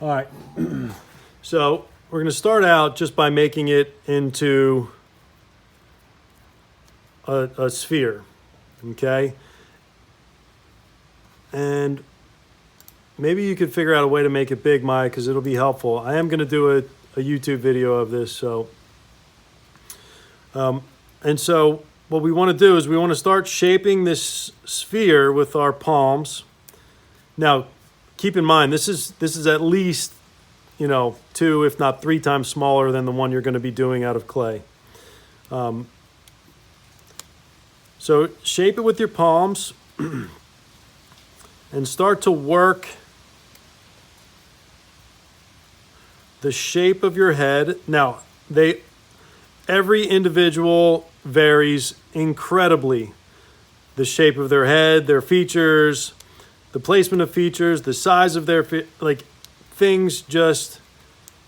All right. So we're going to start out just by making it into a sphere, okay? And maybe you could figure out a way to make it big, Maya, because it'll be helpful. I am going to do a YouTube video of this, so. And so what we want to do is we want to start shaping this sphere with our palms. Now, keep in mind, this is at least, 2, if not 3 times smaller than the one you're going to be doing out of clay. So shape it with your palms and start to work the shape of your head. Now, every individual varies incredibly. The shape of their head, their features, the placement of features, the size of their things just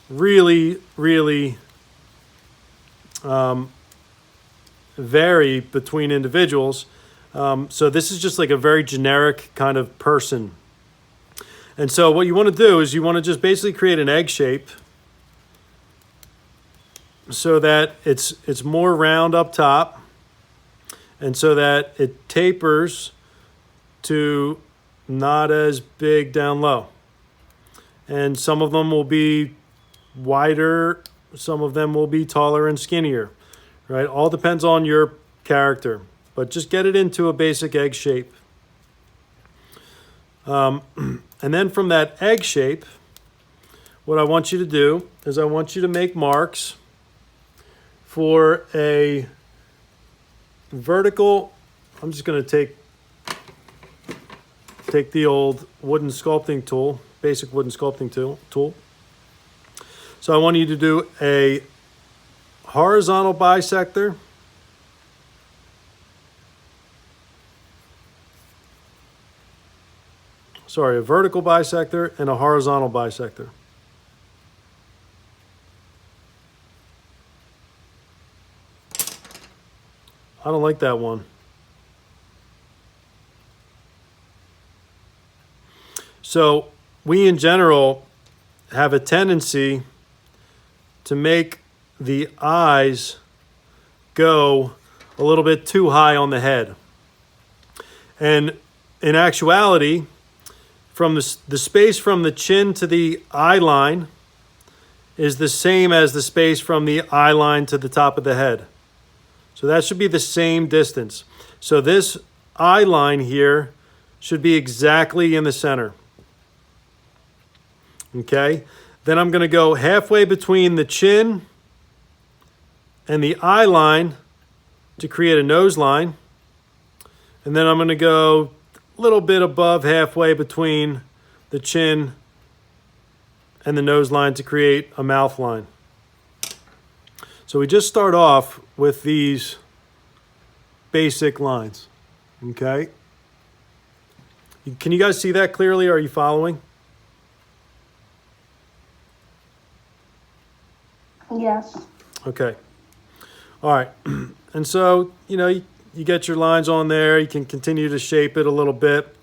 really, really vary between individuals. So this is just like a very generic kind of person. And so what you want to do is you want to just basically create an egg shape so that it's more round up top and so that it tapers to not as big down low. And some of them will be wider, some of them will be taller and skinnier, right? All depends on your character, but just get it into a basic egg shape. And then from that egg shape, what I want you to do is I want you to make marks for a vertical. I'm just going to take the old wooden sculpting tool, basic wooden sculpting tool. So I want you to do a horizontal bisector. Sorry, a vertical bisector and a horizontal bisector. I don't like that one. So we in general have a tendency to make the eyes go a little bit too high on the head. And in actuality, from the space from the chin to the eye line is the same as the space from the eye line to the top of the head. So that should be the same distance. So this eye line here should be exactly in the center. Okay? Then I'm going to go halfway between the chin and the eye line to create a nose line. And then I'm going to go a little bit above halfway between the chin and the nose line to create a mouth line. So we just start off with these basic lines, okay? Can you guys see that clearly? Are you following? Yes. Okay. All right. And so, you get your lines on there. You can continue to shape it a little bit.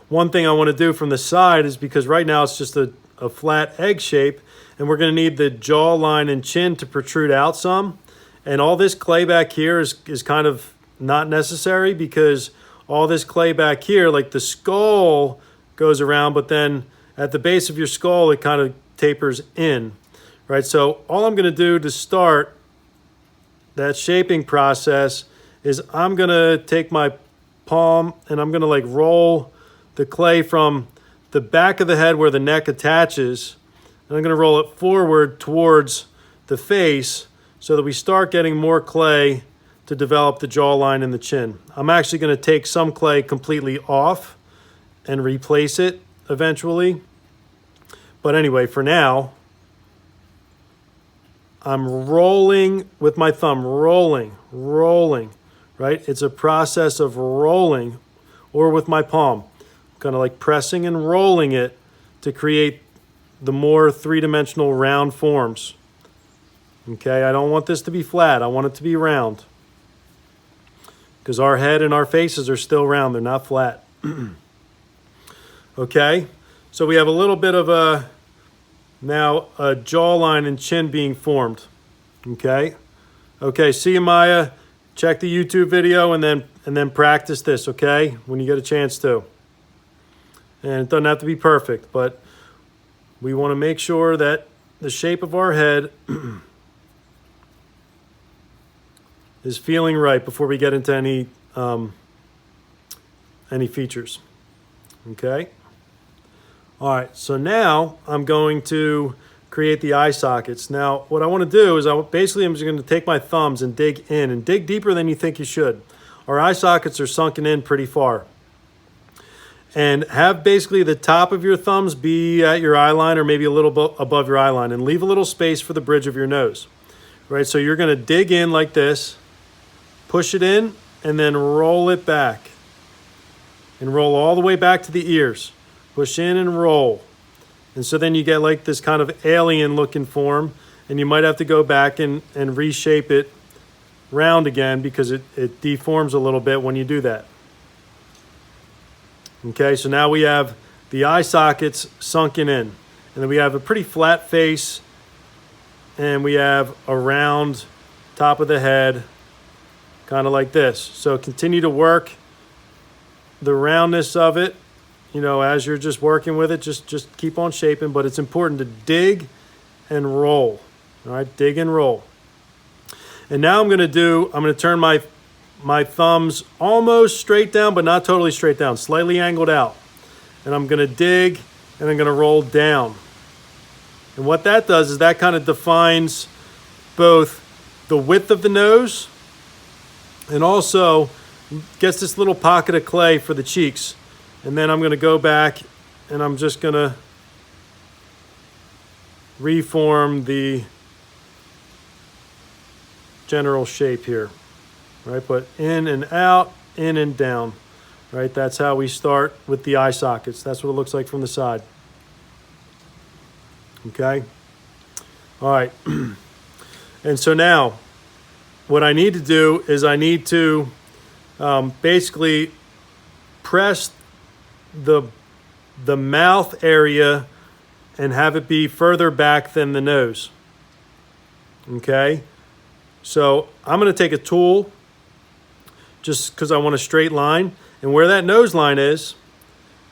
One thing I want to do from the side is because right now it's just a flat egg shape, and we're going to need the jawline and chin to protrude out some. And all this clay back here is kind of not necessary because all this clay back here, like the skull goes around, but then at the base of your skull, it kind of tapers in, right? So all I'm going to do to start that shaping process is I'm going to take my palm and I'm going to roll the clay from the back of the head where the neck attaches, and I'm going to roll it forward towards the face so that we start getting more clay to develop the jawline and the chin. I'm actually going to take some clay completely off and replace it eventually. But anyway, for now, I'm rolling with my thumb, rolling, right? It's a process of rolling, or with my palm, kind of like pressing and rolling it to create the more three-dimensional round forms. Okay, I don't want this to be flat. I want it to be round. Because our head and our faces are still round. They're not flat. Okay, so we have a little bit of a now a jawline and chin being formed. Okay. Okay, see you, Maya. Check the YouTube video and then practice this, okay? When you get a chance to. And it doesn't have to be perfect, but we want to make sure that the shape of our head is feeling right before we get into any features. Okay? All right, so now I'm going to create the eye sockets. Now, what I want to do is I'm just going to take my thumbs and dig in and dig deeper than you think you should. Our eye sockets are sunken in pretty far. And have basically the top of your thumbs be at your eye line or maybe a little above your eye line, and leave a little space for the bridge of your nose. Right, so you're going to dig in like this, push it in, and then roll it back. And roll all the way back to the ears. Push in and roll. And so then you get like this kind of alien looking form, and you might have to go back and reshape it round again because it deforms a little bit when you do that. Okay, so now we have the eye sockets sunken in, and then we have a pretty flat face, and we have a round top of the head, kind of like this. So continue to work the roundness of it. You know, as you're just working with it, just keep on shaping, but it's important to dig and roll. All right, dig and roll. And now I'm going to turn my thumbs almost straight down, but not totally straight down, slightly angled out. And I'm going to dig and I'm going to roll down. And what that does is that kind of defines both the width of the nose and also gets this little pocket of clay for the cheeks. And then I'm going to go back and I'm just going to reform the general shape here. Right, but in and out, in and down. Right, that's how we start with the eye sockets. That's what it looks like from the side. Okay. All right. And so now what I need to do is I need to basically press the mouth area and have it be further back than the nose. Okay. So I'm going to take a tool just because I want a straight line. And where that nose line is,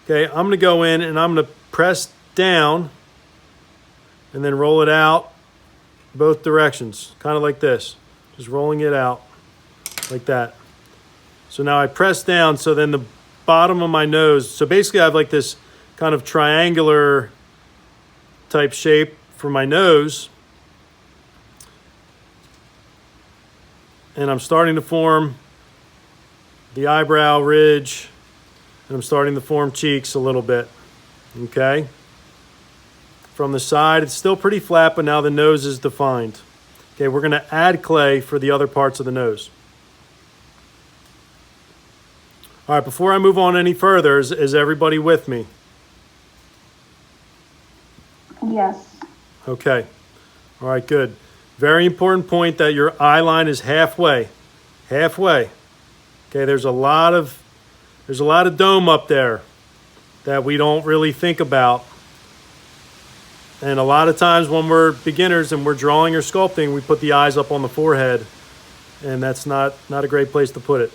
okay, I'm going to go in and I'm going to press down and then roll it out both directions, kind of like this. Just rolling it out like that. So now I press down, so then the bottom of my nose, so basically I have like this kind of triangular type shape for my nose. And I'm starting to form the eyebrow ridge, and I'm starting to form cheeks a little bit. Okay? From the side, it's still pretty flat, but now the nose is defined. Okay, we're going to add clay for the other parts of the nose. All right, before I move on any further, is everybody with me? Yes. Okay. All right, good. Very important point that your eye line is halfway. Halfway. Okay, there's a lot of dome up there that we don't really think about. And a lot of times when we're beginners and we're drawing or sculpting, we put the eyes up on the forehead, and that's not a great place to put it.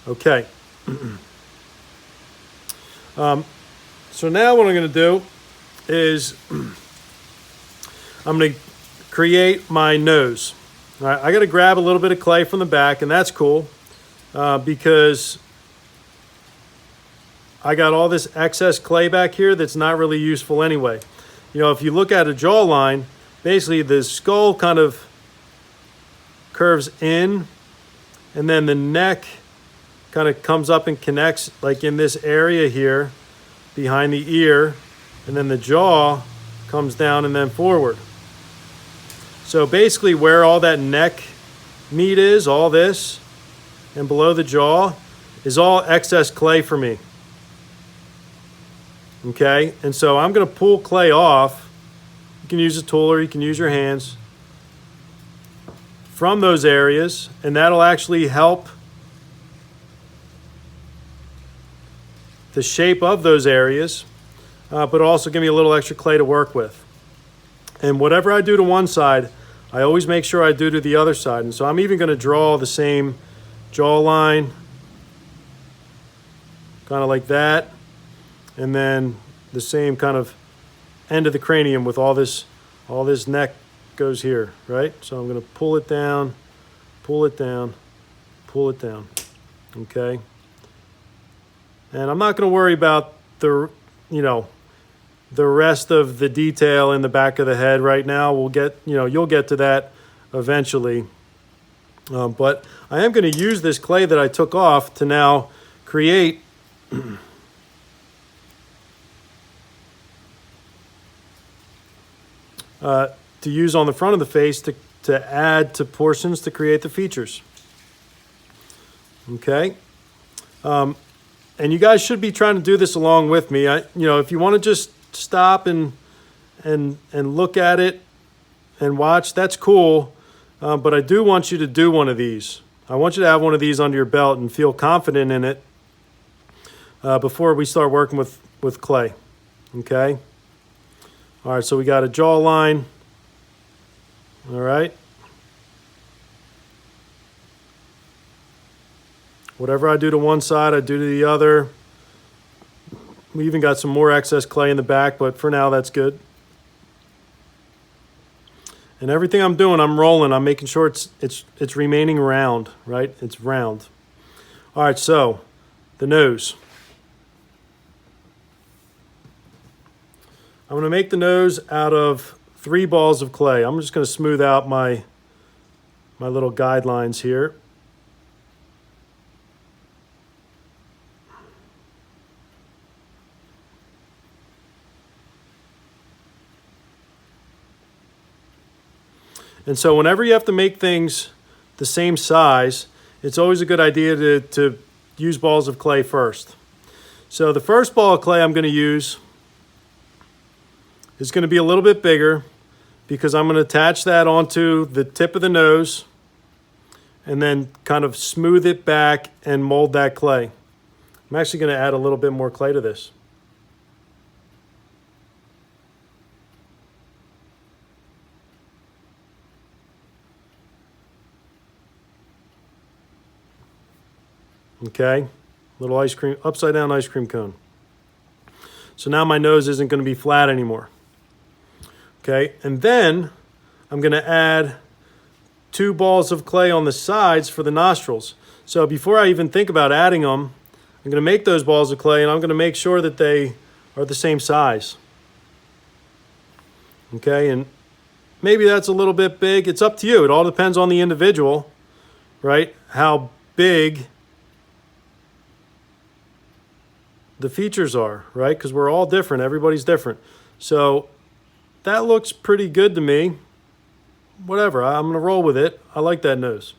Okay. So now what I'm going to do is I'm going to create my nose. All right, I got to grab a little bit of clay from the back, and that's cool because I got all this excess clay back here that's not really useful anyway. You know, if you look at a jawline, basically the skull kind of curves in, and then the neck kind of comes up and connects like in this area here behind the ear, and then the jaw comes down and then forward. So basically where all that neck meat is, all this, and below the jaw, is all excess clay for me. Okay, and so I'm going to pull clay off. You can use a tool or you can use your hands from those areas, and that'll actually help the shape of those areas. but also give me a little extra clay to work with. And whatever I do to one side, I always make sure I do to the other side. And so I'm even going to draw the same jawline, kind of like that, and then the same kind of end of the cranium with all this neck goes here, right? So I'm going to pull it down, pull it down, pull it down, okay? And I'm not going to worry about the rest of the detail in the back of the head right now. We'll get, you'll get to that eventually. But I am going to use this clay that I took off to now create to use on the front of the face to add to portions to create the features. Okay. And you guys should be trying to do this along with me. If you want to just stop and look at it and watch, that's cool. But I do want you to do one of these. I want you to have one of these under your belt and feel confident in it before we start working with clay. Okay? All right, so we got a jawline. All right. Whatever I do to one side, I do to the other. We even got some more excess clay in the back, but for now, that's good. And everything I'm doing, I'm rolling. I'm making sure it's remaining round, right? It's round. All right, so the nose. I'm going to make the nose out of 3 balls of clay. I'm just going to smooth out my little guidelines here. And so whenever you have to make things the same size, it's always a good idea to use balls of clay first. So the first ball of clay I'm going to use is going to be a little bit bigger because I'm going to attach that onto the tip of the nose and then kind of smooth it back and mold that clay. I'm actually going to add a little bit more clay to this. Okay, little ice cream, upside down ice cream cone. So now my nose isn't going to be flat anymore. Okay, and then I'm going to add 2 balls of clay on the sides for the nostrils. So before I even think about adding them, I'm going to make those balls of clay and I'm going to make sure that they are the same size. Okay, and maybe that's a little bit big. It's up to you. It all depends on the individual, right? How big the features are, right? Because we're all different. Everybody's different. So that looks pretty good to me. Whatever, I'm going to roll with it. I like that nose.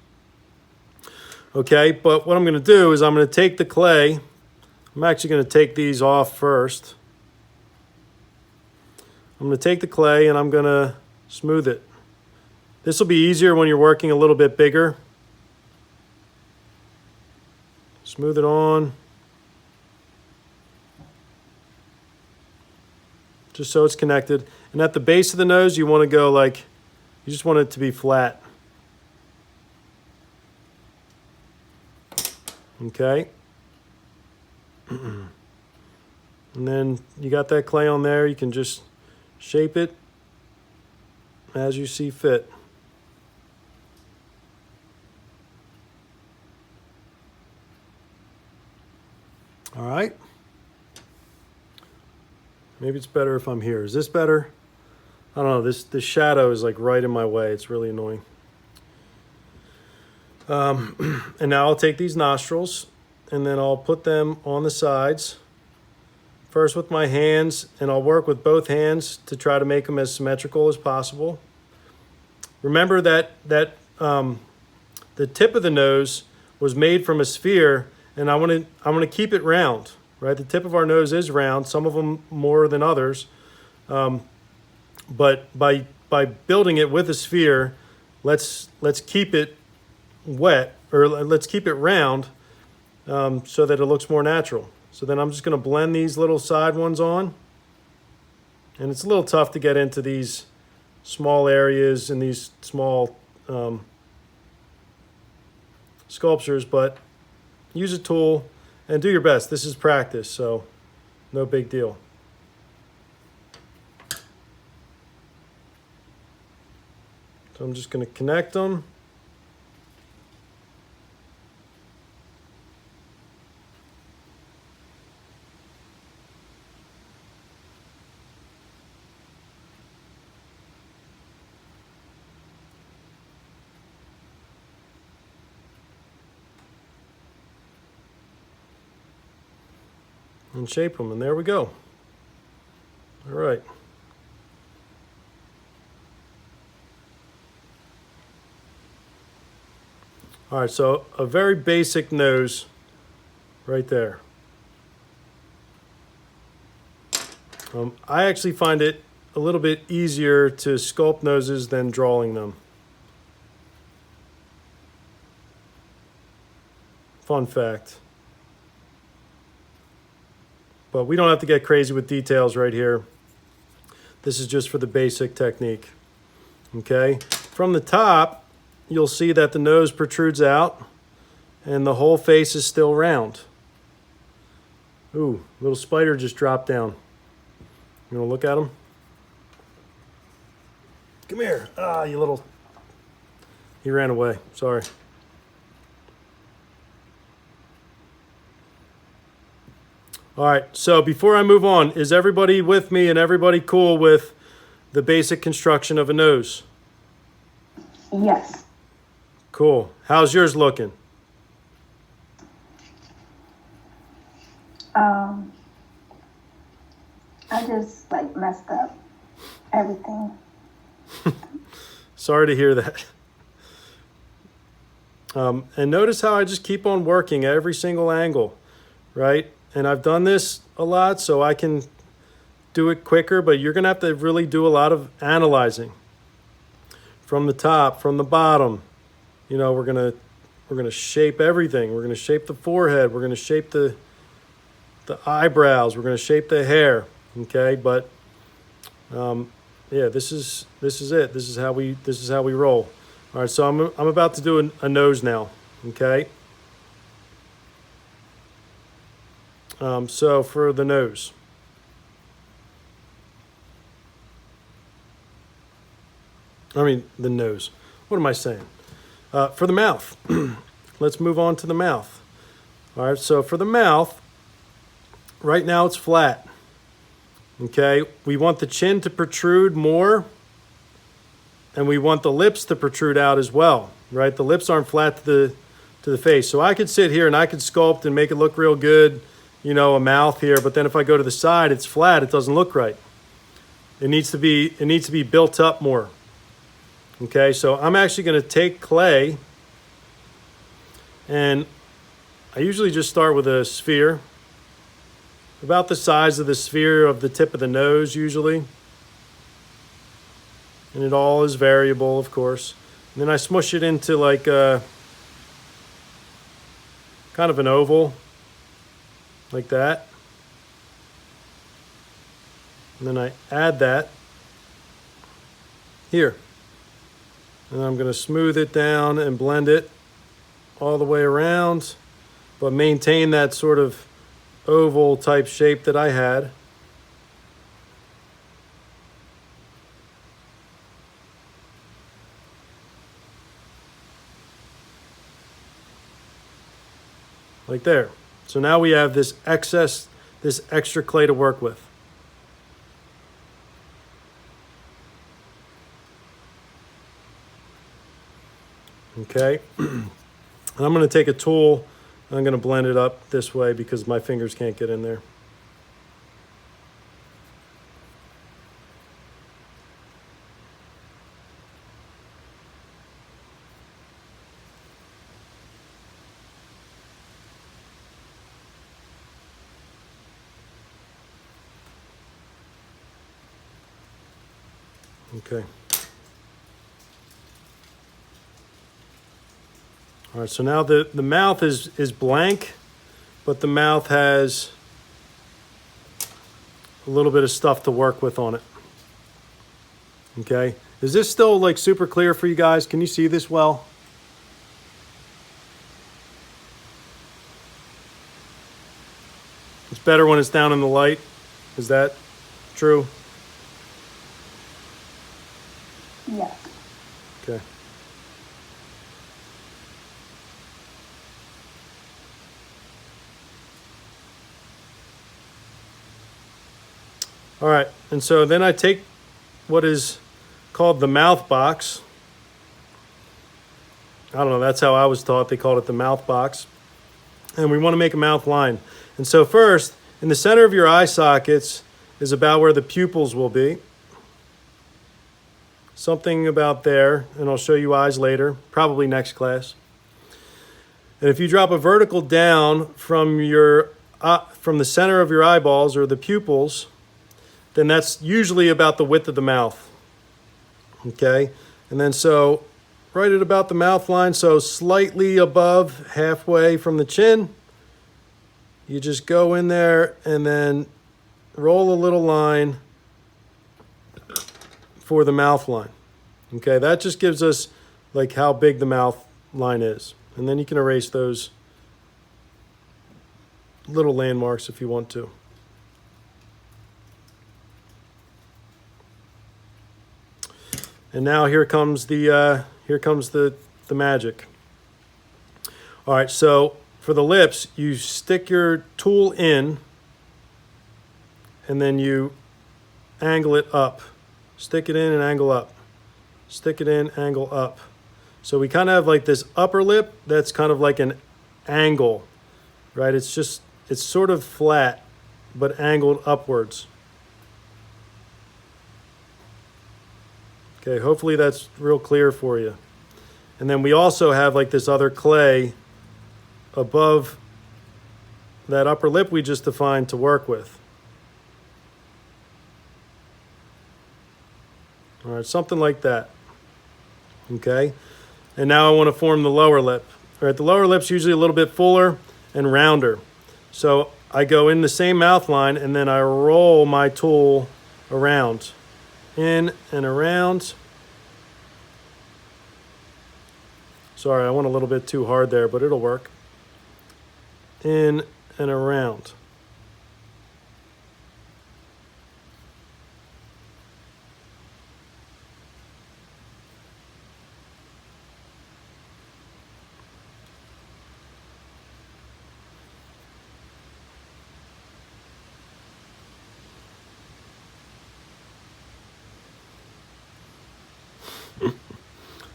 Okay, but what I'm going to do is I'm going to take the clay. I'm actually going to take these off first. I'm going to take the clay and I'm going to smooth it. This will be easier when you're working a little bit bigger. Smooth it on. Just so it's connected. And at the base of the nose, you want to go like, you just want it to be flat. Okay. And then you got that clay on there. You can just shape it as you see fit. All right. Maybe it's better if I'm here. Is this better? I don't know. This shadow is like right in my way. It's really annoying. And now I'll take these nostrils and then I'll put them on the sides. First with my hands, and I'll work with both hands to try to make them as symmetrical as possible. Remember that the tip of the nose was made from a sphere, and I want to keep it round. Right, the tip of our nose is round. Some of them more than others, but by building it with a sphere, let's keep it wet, or let's keep it round, so that it looks more natural. So then I'm just going to blend these little side ones on. And it's a little tough to get into these small areas and these small sculptures, but use a tool and do your best. This is practice, so no big deal. So I'm just going to connect them. And shape them, and there we go. All right. All right, so a very basic nose right there. I actually find it a little bit easier to sculpt noses than drawing them. Fun fact. But we don't have to get crazy with details right here. This is just for the basic technique. Okay, from the top, you'll see that the nose protrudes out and the whole face is still round. Ooh, little spider just dropped down. You wanna look at him? Come here. Ah, you little... He ran away, sorry. All right, so before I move on, is everybody with me and everybody cool with the basic construction of a nose? Yes. Cool. How's yours looking? I just like messed up everything. Sorry to hear that. And notice how I just keep on working at every single angle, right? And I've done this a lot, so I can do it quicker, but you're gonna have to really do a lot of analyzing. From the top, from the bottom, you know, we're gonna shape everything. We're gonna shape the forehead. We're gonna shape the eyebrows. We're gonna shape the hair. Okay, but yeah, this is it. This is how we roll. All right, so I'm about to do a nose now. Okay. So for the nose. I mean, the nose. What am I saying? For the mouth. Let's move on to the mouth. All right, so for the mouth, right now it's flat. Okay, we want the chin to protrude more, and we want the lips to protrude out as well, right? The lips aren't flat to the face. So I could sit here and I could sculpt and make it look real good, you know, a mouth here, but then if I go to the side, it's flat, it doesn't look right. It needs to be built up more. Okay, so I'm actually going to take clay, and I usually just start with a sphere, about the size of the sphere of the tip of the nose usually. And it all is variable, of course. And then I smush it into like a kind of an oval, like that. And then I add that here. And I'm going to smooth it down and blend it all the way around, but maintain that sort of oval type shape that I had. Like there. So now we have this extra clay to work with. Okay. And I'm going to take a tool. I'm going to blend it up this way because my fingers can't get in there. Okay. All right, so now the mouth is blank, but the mouth has a little bit of stuff to work with on it. Okay, is this still like super clear for you guys? Can you see this well? It's better when it's down in the light. Is that true? Yes. Okay. All right, and so then I take what is called the mouth box. I don't know, that's how I was taught. They called it the mouth box. And we want to make a mouth line. And so first, in the center of your eye sockets is about where the pupils will be. Something about there, and I'll show you eyes later, probably next class. And if you drop a vertical down from the center of your eyeballs or the pupils, then that's usually about the width of the mouth. Okay? And then so right at about the mouth line, so slightly above halfway from the chin, you just go in there and then roll a little line for the mouth line. Okay, that just gives us like how big the mouth line is. And then you can erase those little landmarks if you want to. And now here comes the magic. All right, so for the lips, you stick your tool in and then you angle it up. Stick it in and angle up. Stick it in, angle up. So we kind of have like this upper lip that's kind of like an angle, right? It's sort of flat, but angled upwards. Okay, hopefully that's real clear for you. And then we also have like this other clay above that upper lip we just defined to work with. All right, something like that. Okay, and now I want to form the lower lip. All right, the lower lip's usually a little bit fuller and rounder. So I go in the same mouth line and then I roll my tool around. In and around. Sorry, I went a little bit too hard there, but it'll work. In and around.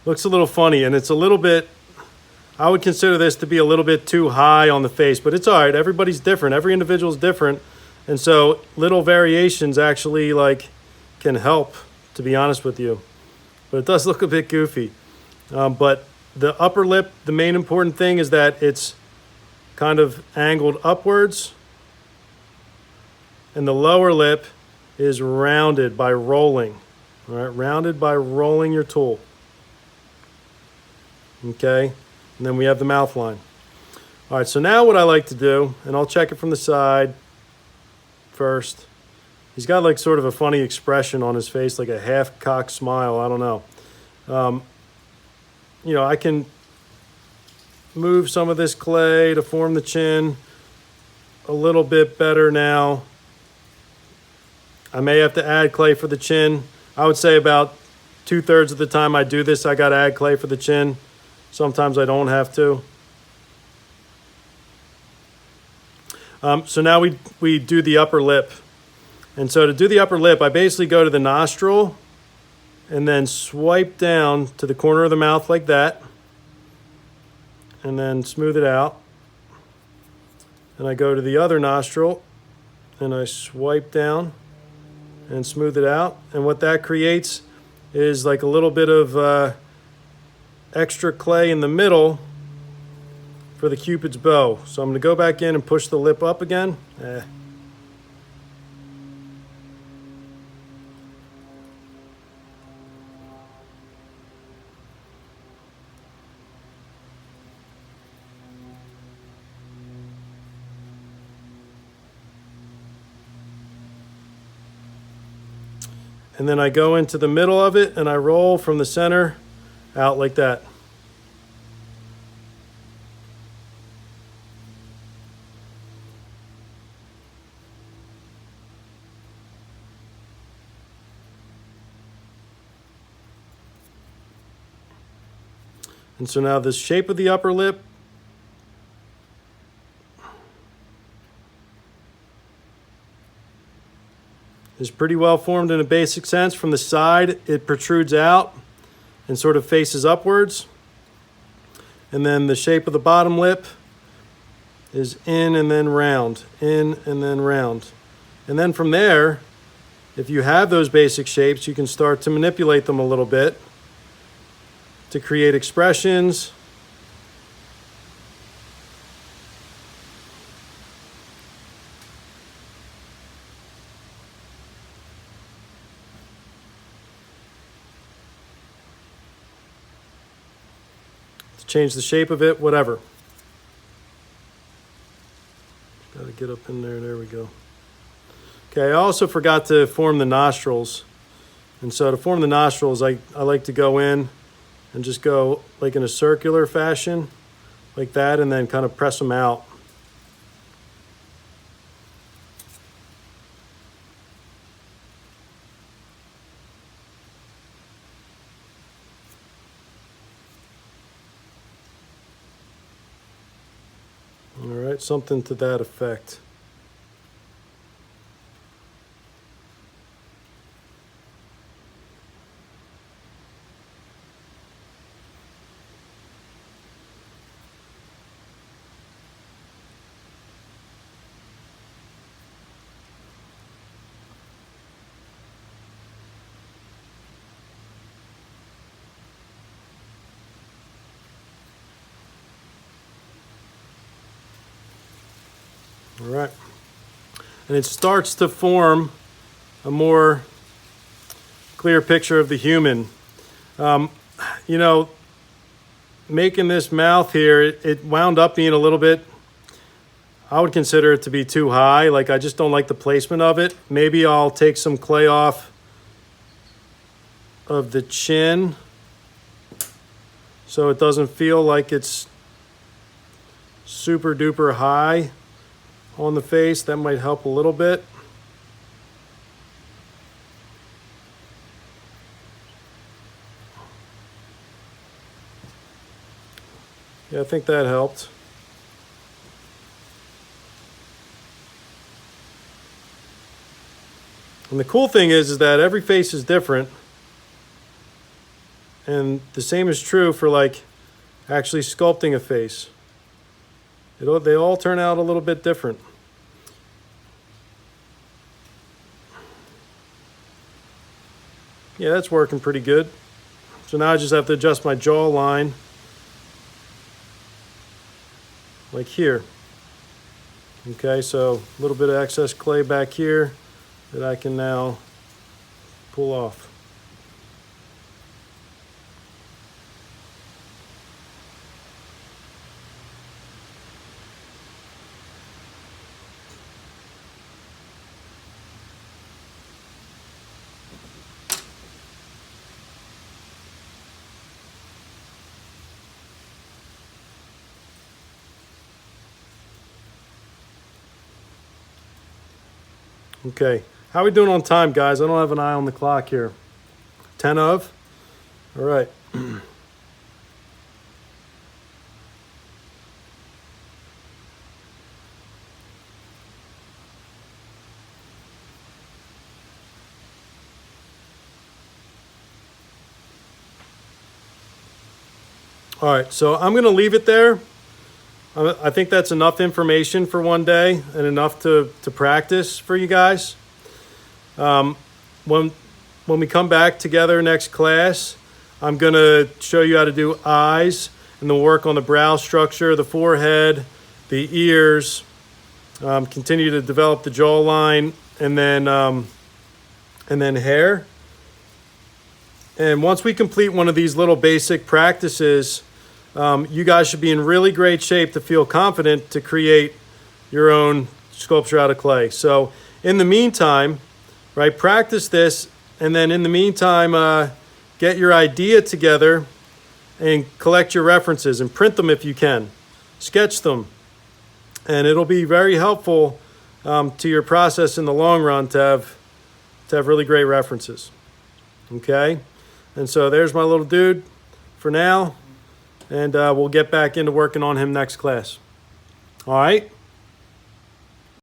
Looks a little funny, and it's a little bit, I would consider this to be a little bit too high on the face, but it's all right. Everybody's different. Every individual is different. And so little variations actually like can help, to be honest with you. But it does look a bit goofy. But the upper lip, the main important thing is that it's kind of angled upwards. And the lower lip is rounded by rolling. All right, rounded by rolling your tool. Okay, and then we have the mouth line. All right, so now what I like to do, and I'll check it from the side first. He's got like sort of a funny expression on his face, like a half-cocked smile. I don't know. You know, I can move some of this clay to form the chin a little bit better now. I may have to add clay for the chin. I would say about 2/3 of the time I do this, I got to add clay for the chin. Sometimes I don't have to. So now we do the upper lip. And so to do the upper lip, I basically go to the nostril and then swipe down to the corner of the mouth like that. And then smooth it out. And I go to the other nostril and I swipe down and smooth it out. And what that creates is like a little bit of extra clay in the middle for the Cupid's bow. So I'm going to go back in and push the lip up again. And then I go into the middle of it and I roll from the center out like that. And so now the shape of the upper lip is pretty well formed in a basic sense. From the side, it protrudes out and sort of faces upwards. And then the shape of the bottom lip is in and then round, in and then round. And then from there, if you have those basic shapes, you can start to manipulate them a little bit to create expressions. To change the shape of it, whatever. Got to get up in there. There we go. Okay, I also forgot to form the nostrils. And so to form the nostrils, I like to go in and just go like in a circular fashion, like that, and then kind of press them out. All right, something to that effect. All right, and it starts to form a more clear picture of the human. You know, making this mouth here, it wound up being a little bit, I would consider it to be too high. Like, I just don't like the placement of it. Maybe I'll take some clay off of the chin so it doesn't feel like it's super duper high on the face. That might help a little bit. Yeah, I think that helped. And the cool thing is that every face is different. And the same is true for like actually sculpting a face. They all turn out a little bit different. Yeah, that's working pretty good. So now I just have to adjust my jawline, like here. Okay, so a little bit of excess clay back here that I can now pull off. Okay, how are we doing on time, guys? I don't have an eye on the clock here. 10 of? All right. All right, so I'm going to leave it there. I think that's enough information for one day and enough to practice for you guys. When we come back together next class, I'm going to show you how to do eyes and then work on the brow structure, the forehead, the ears, continue to develop the jawline, and then hair. And once we complete one of these little basic practices, you guys should be in really great shape to feel confident to create your own sculpture out of clay. So in the meantime, right, practice this And then in the meantime, get your idea together and collect your references and print them if you can. Sketch them. And it'll be very helpful to your process in the long run to have really great references. Okay? And so there's my little dude for now. And we'll get back into working on him next class. All right?